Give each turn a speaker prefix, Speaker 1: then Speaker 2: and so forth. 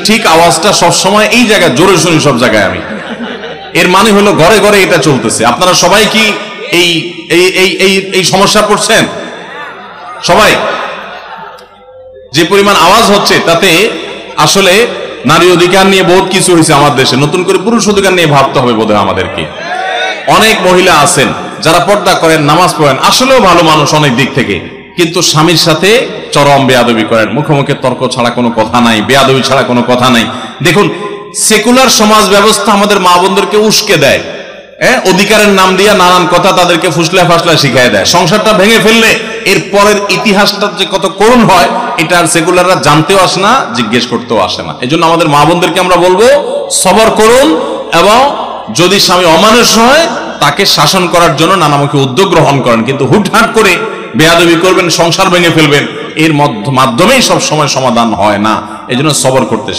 Speaker 1: ঠিক আওয়াজটা সবসময় এই জায়গায় জোরে শুনি, সব জায়গায় আমি। এর মানে হলো ঘরে ঘরে এটা চলতেছে। আপনারা সবাই কি এই এই এই এই এই সমস্যা পড়ছেন? সবাই? যে পরিমাণ আওয়াজ হচ্ছে তাতে আসলে নারী অধিকার নিয়ে বহুত কিছু হয়েছে আমার দেশে, নতুন করে পুরুষ অধিকার নিয়ে ভাবতে হবে বোধহয় আমাদেরকে। অনেক মহিলা আছেন যারা পর্দা করেন, নামাজ পড়েন, আসলেও ভালো মানুষ অনেক দিক থেকে, কিন্তু স্বামীর সাথে চরম বেয়াদবি করেন। মুখে মুখে তর্ক ছাড়া কোনো কথা নাই, বেয়াদবি ছাড়া কোনো কথা নাই। দেখুন, সেকুলার সমাজ ব্যবস্থা আমাদের মা বোনদেরকে উস্কে দেয়, অধিকারের নাম দিয়া নানান কথা তাদেরকে ফুসলা ফাসলা শিখায় দেয়। সংসারটা ভেঙে ফেললে এর পরের ইতিহাসটা যে কত করুণ হয় এটা আর সেকুলাররা জানতেও আসে না, জিজ্ঞেস করতেও আসে না। এই জন্য আমাদের মা বোনদেরকে আমরা বলবো সবর করুন, এবং যদি স্বামী অমানুষ হয় তাকে শাসন করার জন্য নানামুখী উদ্যোগ গ্রহণ করেন, কিন্তু হুটহাট করে বেয়াদবি করবেন, সংসার ভেঙে ফেলবেন, এর মাধ্যমেই সব সময় সমাধান হয় না। এই জন্য সবর করতে